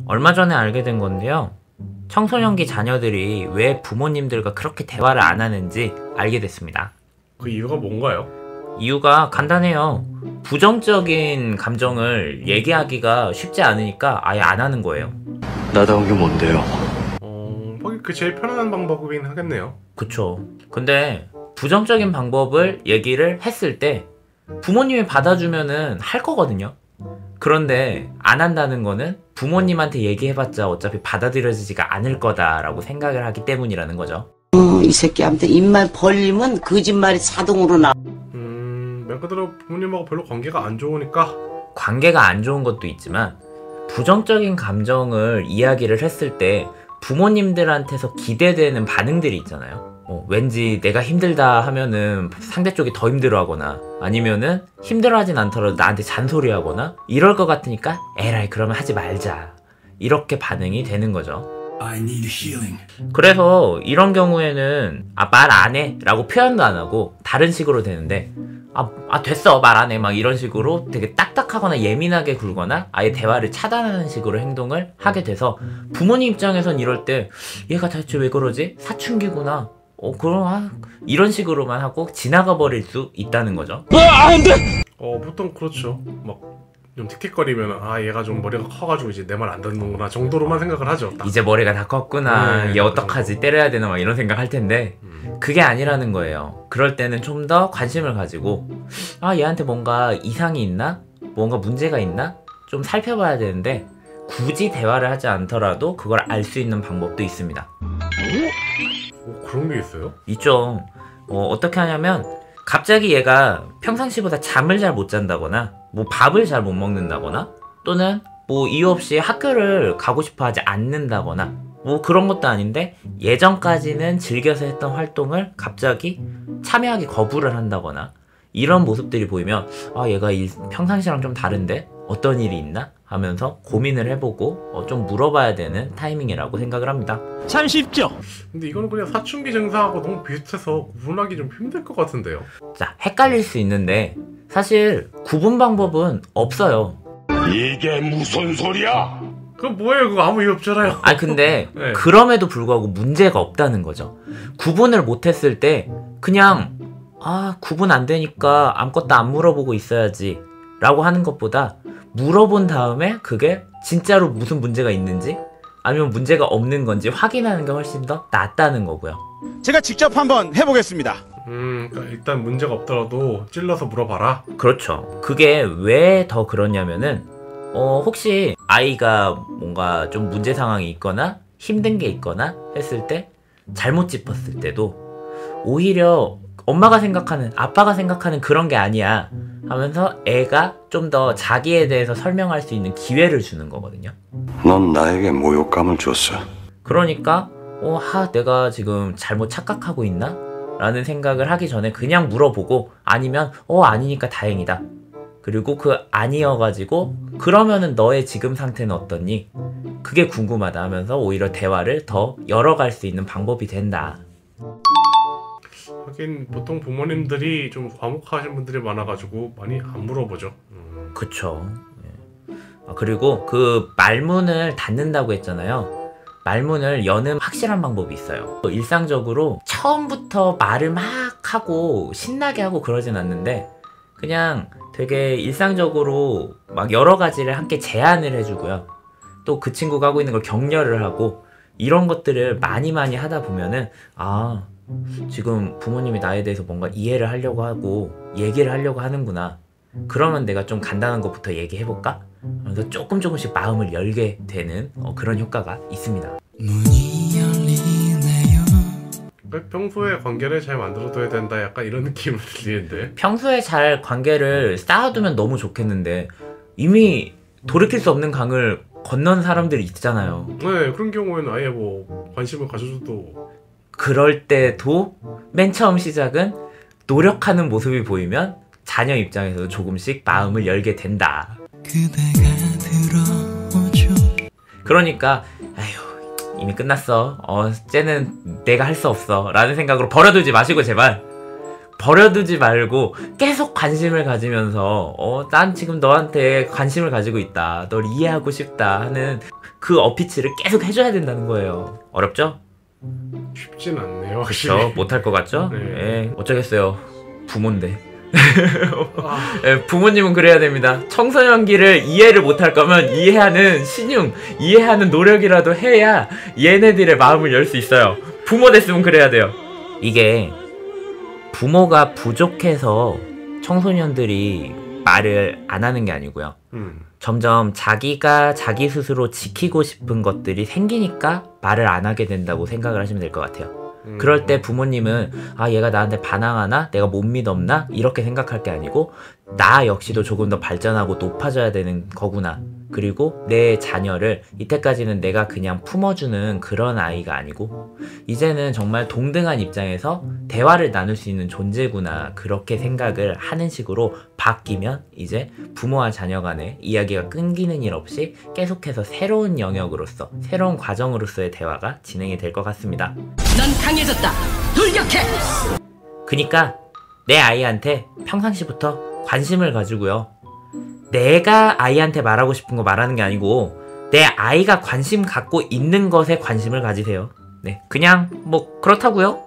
얼마 전에 알게 된 건데요. 청소년기 자녀들이 왜 부모님들과 그렇게 대화를 안 하는지 알게 됐습니다. 그 이유가 뭔가요? 이유가 간단해요. 부정적인 감정을 얘기하기가 쉽지 않으니까 아예 안 하는 거예요. 나다운 게 뭔데요? 하긴 그 제일 편안한 방법이긴 하겠네요. 그쵸. 근데 부정적인 방법을 얘기를 했을 때 부모님이 받아주면은 할 거거든요. 그런데 안 한다는 거는 부모님한테 얘기해봤자 어차피 받아들여지지가 않을 거다라고 생각을 하기 때문이라는 거죠. 이 새끼한테 입만 벌리면 거짓말이 자동으로 나와. 말 그대로 부모님하고 별로 관계가 안 좋으니까. 관계가 안 좋은 것도 있지만 부정적인 감정을 이야기를 했을 때 부모님들한테서 기대되는 반응들이 있잖아요. 왠지 내가 힘들다 하면은 상대 쪽이 더 힘들어하거나 아니면은 힘들어하진 않더라도 나한테 잔소리하거나 이럴 것 같으니까 에라이 그러면 하지 말자 이렇게 반응이 되는 거죠. 그래서 이런 경우에는 말 안 해 라고 표현도 안 하고 다른 식으로 되는데 됐어 말 안 해 막 이런 식으로 되게 딱딱하거나 예민하게 굴거나 아예 대화를 차단하는 식으로 행동을 하게 돼서 부모님 입장에선 이럴 때 얘가 대체 왜 그러지? 사춘기구나. 그럼 이런 식으로만 하고 지나가 버릴 수 있다는 거죠. 안 돼! 보통 그렇죠. 막 좀 틱틱거리면 얘가 좀 머리가 커가지고 이제 내 말 안 듣는구나 정도로만 생각을 하죠. 딱. 이제 머리가 다 컸구나. 얘 어떡하지? 때려야 되나? 막 이런 생각 할 텐데 그게 아니라는 거예요. 그럴 때는 좀 더 관심을 가지고 얘한테 뭔가 이상이 있나? 뭔가 문제가 있나? 좀 살펴봐야 되는데 굳이 대화를 하지 않더라도 그걸 알 수 있는 방법도 있습니다. 그런 게 있어요? 있죠. 어떻게 하냐면 갑자기 얘가 평상시보다 잠을 잘 못 잔다거나 뭐 밥을 잘 못 먹는다거나 또는 뭐 이유 없이 학교를 가고 싶어 하지 않는다거나 뭐 그런 것도 아닌데 예전까지는 즐겨서 했던 활동을 갑자기 참여하기 거부를 한다거나 이런 모습들이 보이면 얘가 평상시랑 좀 다른데 어떤 일이 있나? 하면서 고민을 해보고 좀 물어봐야 되는 타이밍이라고 생각을 합니다. 참 쉽죠? 근데 이거는 그냥 사춘기 증상하고 너무 비슷해서 구분하기 좀 힘들 것 같은데요? 자, 헷갈릴 수 있는데 사실 구분 방법은 없어요. 이게 무슨 소리야? 그럼 뭐예요? 그거 아무 이유 없잖아요. 근데 네. 그럼에도 불구하고 문제가 없다는 거죠. 구분을 못했을 때 그냥 구분 안 되니까 아무것도 안 물어보고 있어야지 라고 하는 것보다 물어본 다음에 그게 진짜로 무슨 문제가 있는지 아니면 문제가 없는 건지 확인하는 게 훨씬 더 낫다는 거고요. 제가 직접 한번 해보겠습니다. 그러니까 일단 문제가 없더라도 찔러서 물어봐라. 그렇죠. 그게 왜 더 그러냐면은 혹시 아이가 뭔가 좀 문제 상황이 있거나 힘든 게 있거나 했을 때 잘못 짚었을 때도 오히려 엄마가 생각하는 아빠가 생각하는 그런 게 아니야 하면서 애가 좀 더 자기에 대해서 설명할 수 있는 기회를 주는 거거든요. 넌 나에게 모욕감을 줬어. 그러니까 내가 지금 잘못 착각하고 있나? 라는 생각을 하기 전에 그냥 물어보고 아니면 아니니까 다행이다. 그리고 그 아니어가지고 그러면은 너의 지금 상태는 어떻니? 그게 궁금하다 하면서 오히려 대화를 더 열어갈 수 있는 방법이 된다. 하긴 보통 부모님들이 좀 과묵하신 분들이 많아가지고 많이 안 물어보죠. 그쵸. 그리고 그 말문을 닫는다고 했잖아요. 말문을 여는 확실한 방법이 있어요. 일상적으로 처음부터 말을 막 하고 신나게 하고 그러진 않는데 그냥 되게 일상적으로 막 여러 가지를 함께 제안을 해주고요. 또 그 친구가 하고 있는 걸 격려를 하고 이런 것들을 많이 하다 보면은 지금 부모님이 나에 대해서 뭔가 이해를 하려고 하고 얘기를 하려고 하는구나. 그러면 내가 좀 간단한 것부터 얘기해볼까? 그래서 조금씩 마음을 열게 되는 그런 효과가 있습니다. 평소에 관계를 잘 만들어둬야 된다 약간 이런 느낌을 들리는데 평소에 잘 관계를 쌓아두면 너무 좋겠는데 이미 돌이킬 수 없는 강을 건넌 사람들이 있잖아요. 네, 그런 경우에는 아예 뭐 관심을 가져줘도 그럴 때도 맨 처음 시작은 노력하는 모습이 보이면 자녀 입장에서도 조금씩 마음을 열게 된다. 그러니까 이미 끝났어. 쟤는 내가 할 수 없어 라는 생각으로 버려두지 마시고 제발 버려두지 말고 계속 관심을 가지면서 난 지금 너한테 관심을 가지고 있다. 널 이해하고 싶다 하는 그 어피치를 계속 해줘야 된다는 거예요. 어렵죠? 쉽진 않네요, 확실히. 저 못할 것 같죠? 네. 예, 어쩌겠어요. 부모인데. 아, 예, 부모님은 그래야 됩니다. 청소년기를 이해를 못할 거면 이해하는 신용, 이해하는 노력이라도 해야 얘네들의 마음을 열 수 있어요. 부모 됐으면 그래야 돼요. 이게 부모가 부족해서 청소년들이 말을 안 하는 게 아니고요. 점점 자기가 자기 스스로 지키고 싶은 것들이 생기니까 말을 안 하게 된다고 생각을 하시면 될 것 같아요. 그럴 때 부모님은 아 얘가 나한테 반항하나? 내가 못 믿었나? 이렇게 생각할 게 아니고 나 역시도 조금 더 발전하고 높아져야 되는 거구나. 그리고 내 자녀를 이때까지는 내가 그냥 품어주는 그런 아이가 아니고 이제는 정말 동등한 입장에서 대화를 나눌 수 있는 존재구나. 그렇게 생각을 하는 식으로 바뀌면 이제 부모와 자녀 간의 이야기가 끊기는 일 없이 계속해서 새로운 영역으로서 새로운 과정으로서의 대화가 진행이 될 것 같습니다. 넌 강해졌다. 돌격해. 그니까 내 아이한테 평상시부터 관심을 가지고요. 내가 아이한테 말하고 싶은 거 말하는 게 아니고 내 아이가 관심 갖고 있는 것에 관심을 가지세요. 네, 그냥 뭐 그렇다고요.